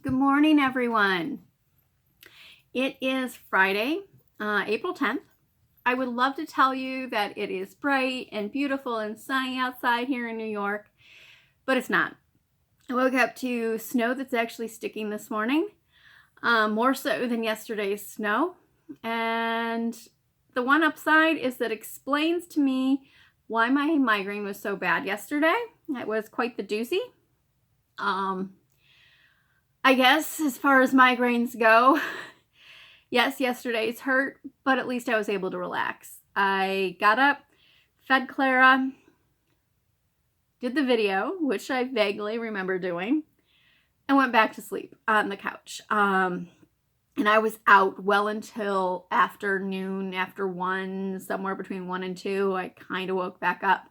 Good morning, everyone. It is Friday, April 10th. I would love to tell you that it is bright and beautiful and sunny outside here in New York, but it's not. I woke up to snow that's actually sticking this morning, more so than yesterday's snow. And the one upside is that it explains to me why my migraine was so bad yesterday. It was quite the doozy. I guess as far as migraines go, yes, yesterday's hurt, but at least I was able to relax. I got up, fed Clara, did the video, which I vaguely remember doing, and went back to sleep on the couch. And I was out well until afternoon, after 1, somewhere between 1 and 2. I kind of woke back up.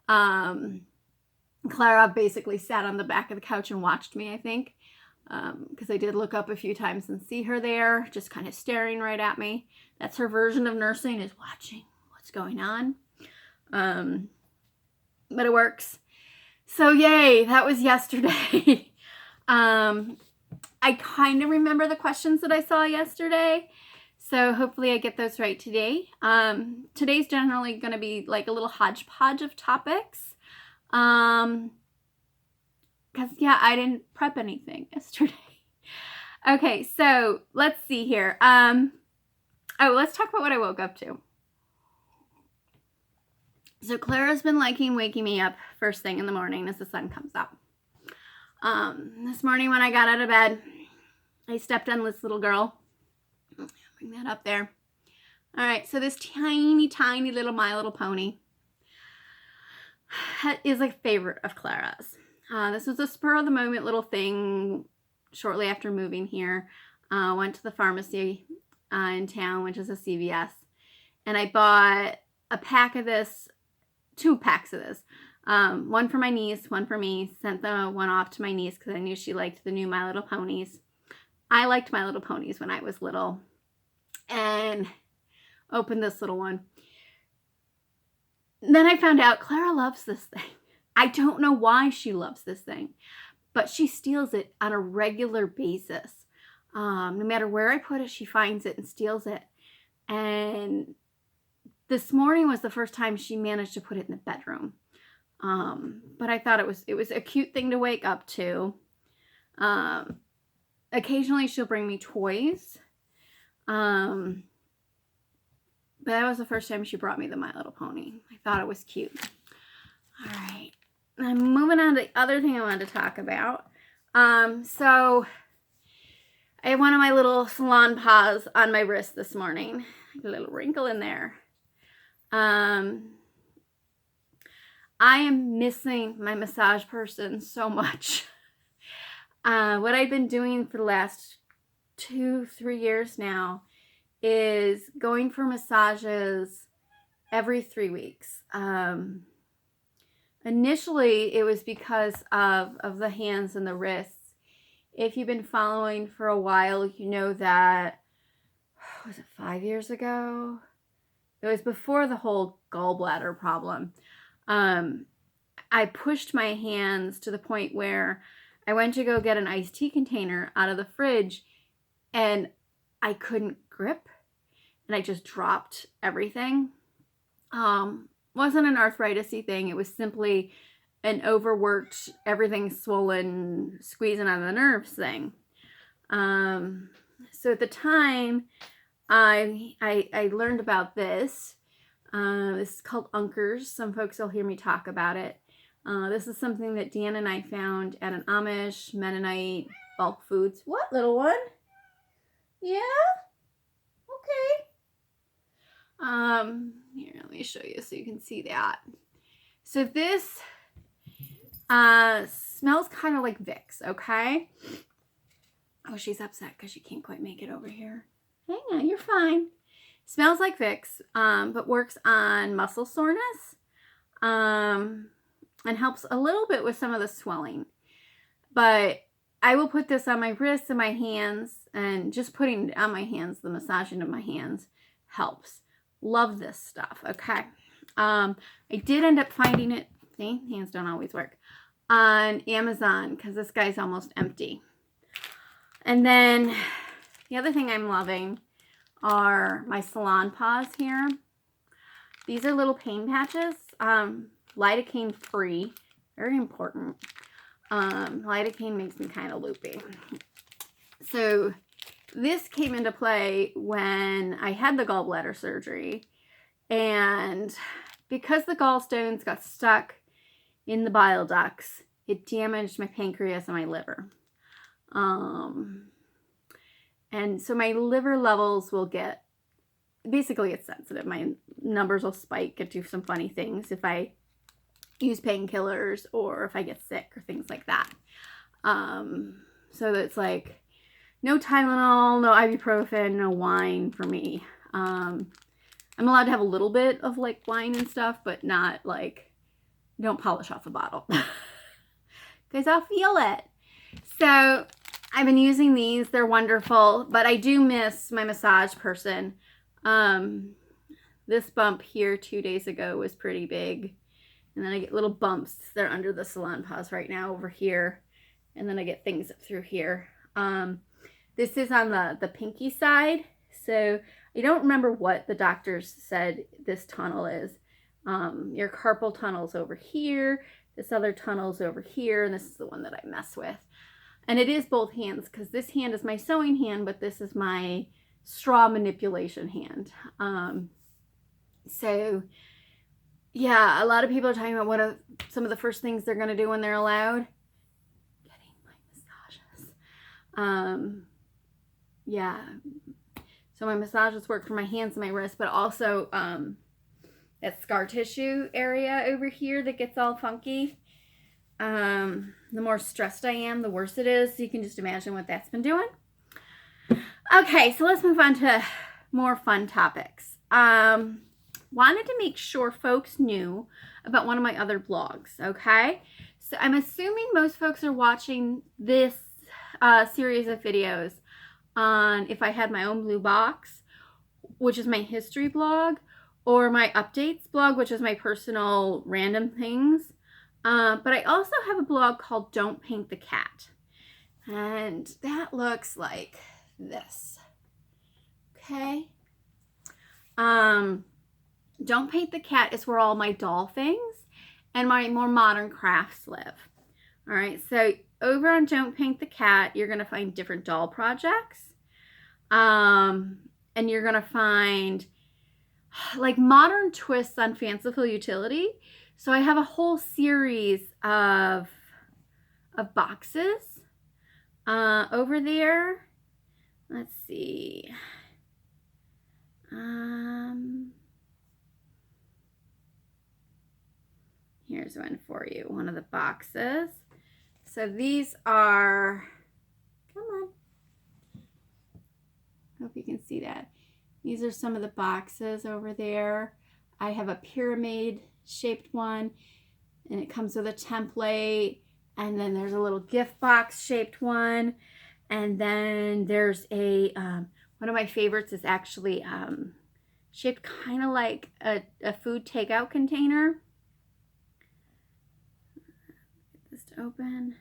Clara basically sat on the back of the couch and watched me, I think. Because I did look up a few times and see her there, just kind of staring right at me. That's her version of nursing, is watching what's going on. But it works. So yay, that was yesterday. I kind of remember the questions that I saw yesterday, so hopefully I get those right today. Today's generally going to be like a little hodgepodge of topics. Because, yeah, I didn't prep anything yesterday. Okay, so let's see here. Let's talk about what I woke up to. So Clara's been liking waking me up first thing in the morning as the sun comes up. This morning when I got out of bed, I stepped on this little girl. Bring that up there. All right, so this tiny, tiny little My Little Pony is a favorite of Clara's. This was a spur-of-the-moment little thing shortly after moving here. Went to the pharmacy in town, which is a CVS, and I bought a pack of this, 2 packs of this. One for my niece, one for me. Sent the one off to my niece because I knew she liked the new My Little Ponies. I liked My Little Ponies when I was little, and opened this little one. Then I found out Clara loves this thing. I don't know why she loves this thing, but she steals it on a regular basis. No matter where I put it, she finds it and steals it. And this morning was the first time she managed to put it in the bedroom. But I thought it was a cute thing to wake up to. Occasionally she'll bring me toys. But that was the first time she brought me the My Little Pony. I thought it was cute. All right. I'm moving on to the other thing I wanted to talk about. So I have one of my little salon paws on my wrist this morning. A little wrinkle in there. I am missing my massage person so much. What I've been doing for the last 2-3 years now is going for massages every 3 weeks. Initially, it was because of the hands and the wrists. If you've been following for a while, you know that, was it 5 years ago? It was before the whole gallbladder problem. I pushed my hands to the point where I went to go get an iced tea container out of the fridge, and I couldn't grip, and I just dropped everything. Wasn't an arthritis-y thing. It was simply an overworked, everything swollen, squeezing out of the nerves thing. So at the time, I learned about this. This is called Unkers. Some folks will hear me talk about it. This is something that Dan and I found at an Amish Mennonite bulk foods. What, little one? Yeah? Okay. Here, let me show you so you can see that. So this smells kind of like Vicks, okay? Oh, she's upset because she can't quite make it over here. Hang on, you're fine. Smells like Vicks, but works on muscle soreness, and helps a little bit with some of the swelling. But I will put this on my wrists and my hands, and just putting it on my hands, the massaging of my hands helps. Love this stuff, okay? I did end up finding it, see, hands don't always work, on Amazon because this guy's almost empty. And then the other thing I'm loving are my Salonpas here. These are little pain patches, lidocaine free, very important. Lidocaine makes me kind of loopy. So this came into play when I had the gallbladder surgery, and because the gallstones got stuck in the bile ducts, it damaged my pancreas and my liver. And so my liver levels will get, basically it's sensitive. My numbers will spike and do some funny things if I use painkillers or if I get sick or things like that. So it's like no Tylenol, no ibuprofen, no wine for me. I'm allowed to have a little bit of like wine and stuff, but not like, don't polish off a bottle because I'll feel it. So I've been using these. They're wonderful, but I do miss my massage person. This bump here 2 days ago was pretty big. And then I get little bumps. They're under the Salonpas right now over here. And then I get things up through here. This is on the pinky side. So I don't remember what the doctors said this tunnel is. Your carpal tunnel's over here. This other tunnel's over here. And this is the one that I mess with. And it is both hands because this hand is my sewing hand, but this is my straw manipulation hand. So yeah, a lot of people are talking about what some of the first things they're going to do when they're allowed. Getting my massages. Yeah. So my massages work for my hands and my wrists, but also that scar tissue area over here that gets all funky. The more stressed I am, the worse it is. So you can just imagine what that's been doing. Okay, so let's move on to more fun topics. Wanted to make sure folks knew about one of my other blogs, okay? So I'm assuming most folks are watching this series of videos on If I Had My Own Blue Box, which is my history blog, or my updates blog, which is my personal random things. But I also have a blog called Don't Paint the Cat. And that looks like this. Okay. Don't Paint the Cat is where all my doll things and my more modern crafts live. All right. So over on Don't Paint the Cat, you're going to find different doll projects. And you're going to find like modern twists on fanciful utility. So I have a whole series of boxes over there. Let's see. Here's one for you, one of the boxes. So these are, come on. Hope you can see that. These are some of the boxes over there. I have a pyramid shaped one, and it comes with a template, and then there's a little gift box shaped one, and then there's a one of my favorites is actually shaped kind of like a food takeout container. Get this to open.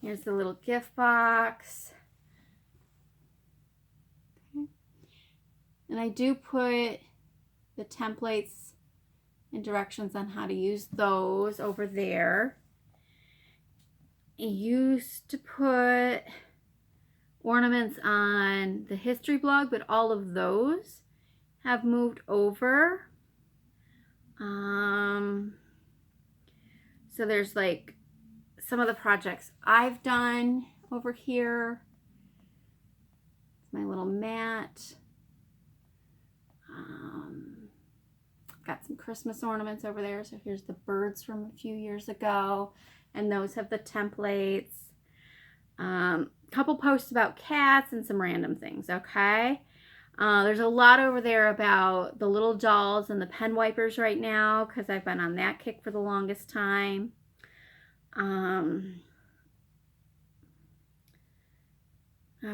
Here's the little gift box. Okay. And I do put the templates and directions on how to use those over there. I used to put ornaments on the history blog, but all of those have moved over. So there's like some of the projects I've done over here. It's my little mat. Got some Christmas ornaments over there. So here's the birds from a few years ago, and those have the templates. Couple posts about cats and some random things, okay? There's a lot over there about the little dolls and the pen wipers right now, because I've been on that kick for the longest time. Oh,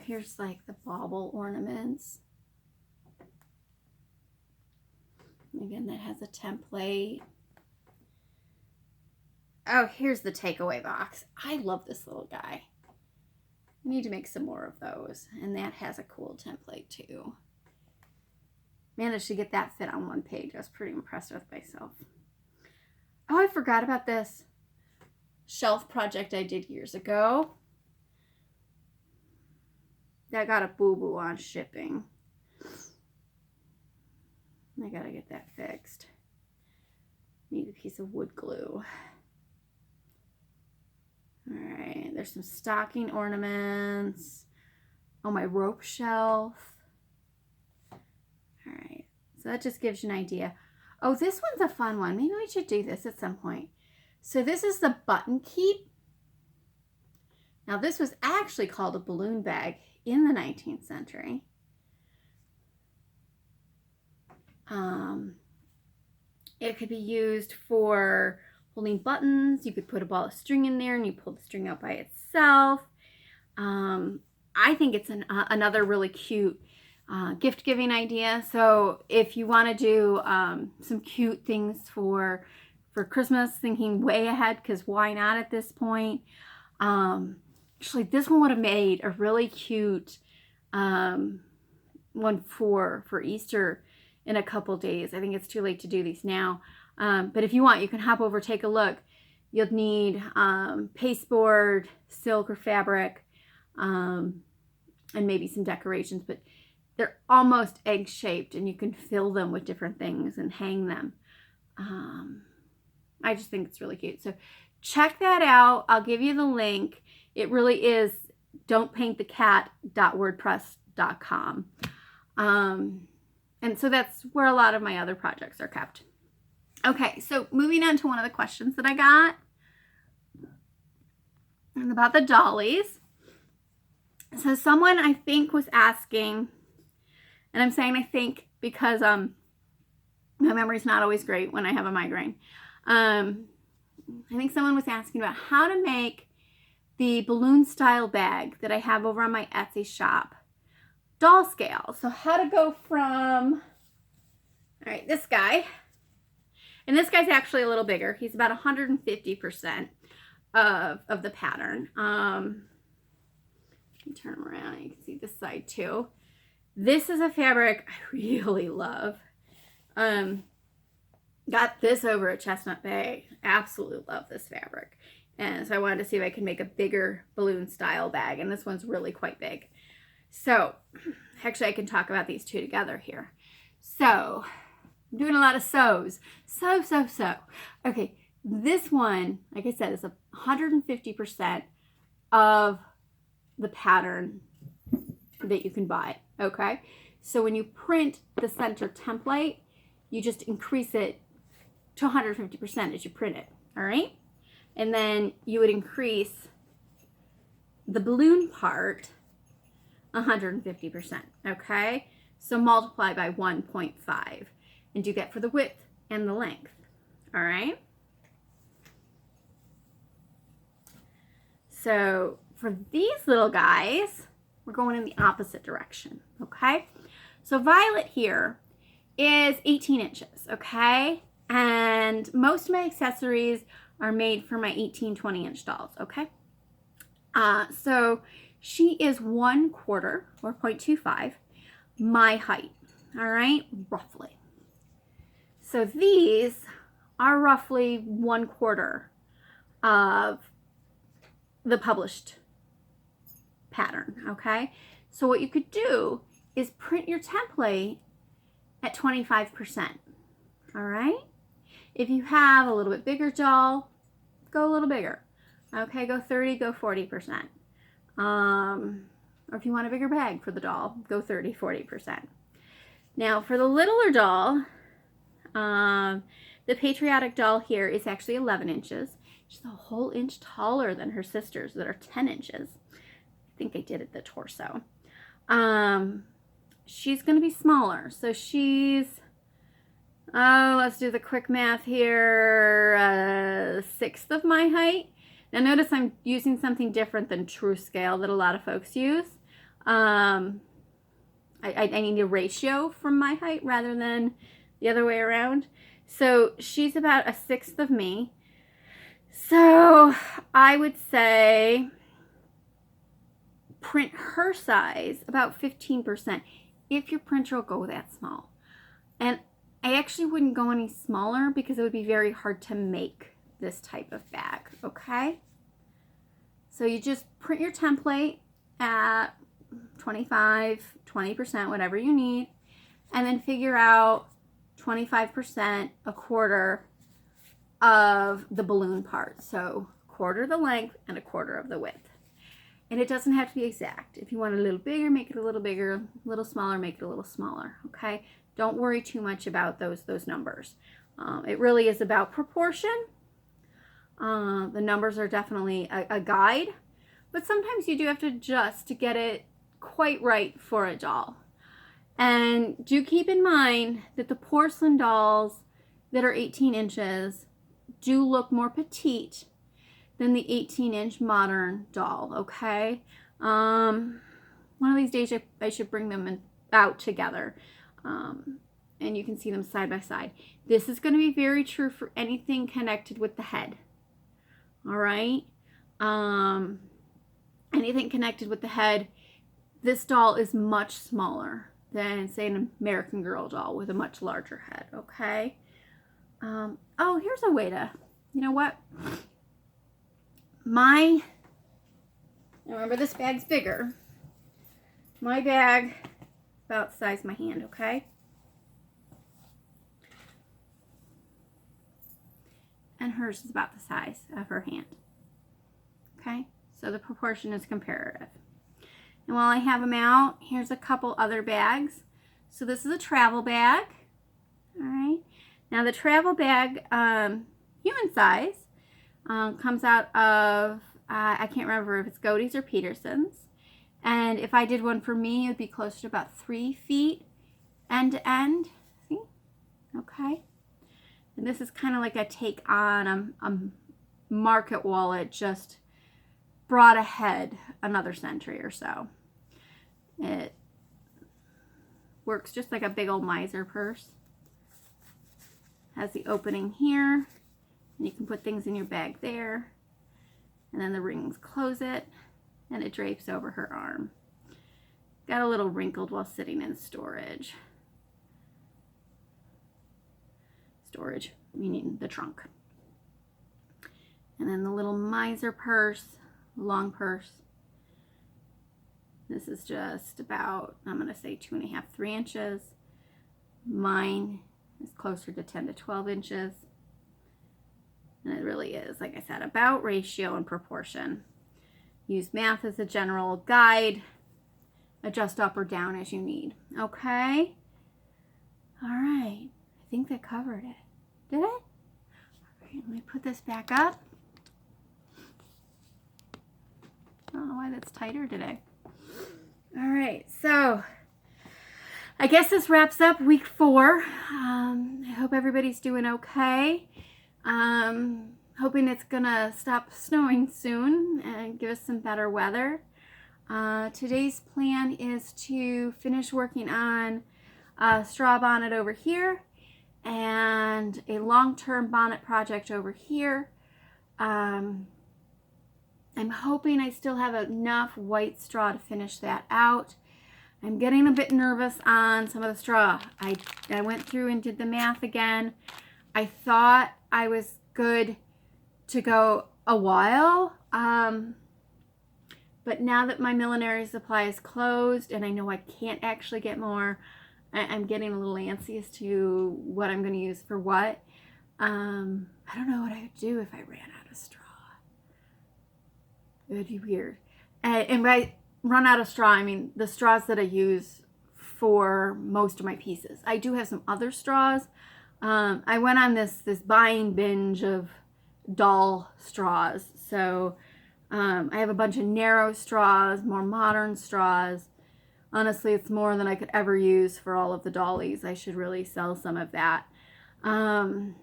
here's like the bauble ornaments. Again, that has a template. Oh, here's the takeaway box. I love this little guy. I need to make some more of those. And that has a cool template too. Managed to get that fit on one page. I was pretty impressed with myself. Oh, I forgot about this shelf project I did years ago. That got a boo-boo on shipping. I gotta get that fixed. Need a piece of wood glue. All right, there's some stocking ornaments. Oh, my rope shelf. All right, so that just gives you an idea. Oh, this one's a fun one. Maybe we should do this at some point. So this is the button keep. Now this was actually called a balloon bag in the 19th century. It could be used for holding buttons. You could put a ball of string in there and you pull the string out by itself. I think it's another really cute gift giving idea. So if you want to do some cute things for Christmas, thinking way ahead, because why not at this point? Actually, this one would have made a really cute one for Easter in a couple days. I think it's too late to do these now. But if you want, you can hop over, take a look. You'll need pasteboard, silk or fabric, and maybe some decorations, but they're almost egg-shaped and you can fill them with different things and hang them. I just think it's really cute. So check that out. I'll give you the link. It really is don'tpaintthecat.wordpress.com. And so that's where a lot of my other projects are kept. Okay, so moving on to one of the questions that I got and about the dollies. So someone I think was asking, and I'm saying I think because my memory's not always great when I have a migraine. I think someone was asking about how to make the balloon style bag that I have over on my Etsy shop doll scale. So how to go from, all right, this guy, and this guy's actually a little bigger. He's about 150% of the pattern. Let me turn him around. You can see this side too. This is a fabric I really love. Got this over at Chestnut Bay. Absolutely love this fabric. And so I wanted to see if I could make a bigger balloon style bag. And this one's really quite big. So actually I can talk about these two together here. So I'm doing a lot of sews. So. Okay, this one, like I said, is 150% of the pattern that you can buy. Okay, so when you print the center template, you just increase it to 150% as you print it. All right, and then you would increase the balloon part 150%. Okay, so multiply by 1.5 and do that for the width and the length. All right, so for these little guys, we're going in the opposite direction. Okay, so Violet here is 18 inches. Okay, and most of my accessories are made for my 18, 20-inch dolls. Okay, so she is 1/4 or 0.25 my height. All right, roughly. So these are roughly 1/4 of the published pattern. Okay, so what you could do is print your template at 25%. All right, if you have a little bit bigger doll, go a little bigger. Okay, go 30, go 40%. Or if you want a bigger bag for the doll, go 30, 40%. Now for the littler doll, the patriotic doll here is actually 11 inches. She's a whole inch taller than her sisters that are 10 inches. I think I did it the torso. She's going to be smaller. So she's, let's do the quick math here, 1/6 of my height. Now notice I'm using something different than true scale that a lot of folks use. I need a ratio from my height rather than the other way around. So she's about 1/6 of me. So I would say print her size, about 15%, if your printer will go that small. And I actually wouldn't go any smaller because it would be very hard to make this type of bag, okay? So you just print your template at 25, 20%, whatever you need, and then figure out 25%, a quarter of the balloon part. So quarter the length and a quarter of the width. And it doesn't have to be exact. If you want it a little bigger, make it a little bigger, a little smaller, make it a little smaller, okay? Don't worry too much about those numbers. It really is about proportion. The numbers are definitely a guide, but sometimes you do have to adjust to get it quite right for a doll. And do keep in mind that the porcelain dolls that are 18 inches do look more petite than the 18-inch modern doll, okay? One of these days I should bring them out together, and you can see them side by side. This is going to be very true for anything connected with the head, all right? Anything connected with the head, this doll is much smaller than, say, an American Girl doll with a much larger head, okay? Oh, here's a way to, you know what? Remember this bag's bigger. My bag, about the size of my hand, okay? And hers is about the size of her hand, okay? So the proportion is comparative. And while I have them out, here's a couple other bags. So this is a travel bag, all right? Now the travel bag, human size, comes out of, I can't remember if it's Godey's or Peterson's. And if I did one for me, it would be close to about 3 feet end to end. See? Okay. And this is kind of like a take on a market wallet, just brought ahead another century or so. It works just like a big old miser purse. Has the opening here, and you can put things in your bag there. And then the rings close it, and it drapes over her arm. Got a little wrinkled while sitting in storage. Storage, meaning the trunk. And then the little miser purse, long purse. This is just about, I'm going to say 2.5, 3 inches. Mine is closer to 10 to 12 inches. And it really is, like I said, about ratio and proportion. Use math as a general guide. Adjust up or down as you need. Okay? All right. I think that covered it. Did it? All right, let me put this back up. I don't know why that's tighter today. All right, so I guess this wraps up week 4. I hope everybody's doing okay. Hoping it's gonna stop snowing soon and give us some better weather. Today's plan is to finish working on a straw bonnet over here and a long-term bonnet project over here. I'm hoping I still have enough white straw to finish that out. I'm getting a bit nervous on some of the straw. I went through and did the math again. I thought I was good to go a while, but now that my millinery supply is closed and I know I can't actually get more, I'm getting a little antsy as to what I'm going to use for what. I don't know what I would do if I ran out of straw. It would be weird. And by run out of straw, I mean the straws that I use for most of my pieces. I do have some other straws. I went on this buying binge of doll straws. So I have a bunch of narrow straws, more modern straws. Honestly, it's more than I could ever use for all of the dollies. I should really sell some of that. So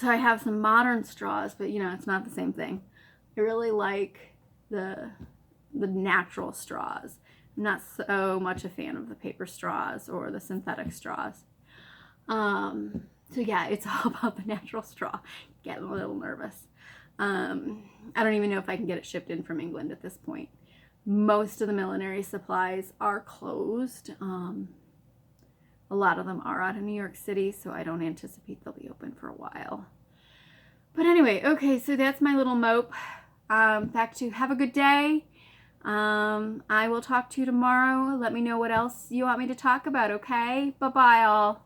I have some modern straws, but you know, it's not the same thing. I really like the natural straws. I'm not so much a fan of the paper straws or the synthetic straws. So yeah, it's all about the natural straw. Getting a little nervous. I don't even know if I can get it shipped in from England at this point. most of the millinery supplies are closed. A lot of them are out of New York City, so I don't anticipate they'll be open for a while. But anyway, okay, so that's my little mope. Back to have a good day. I will talk to you tomorrow. Let me know what else you want me to talk about, okay? Bye-bye, all.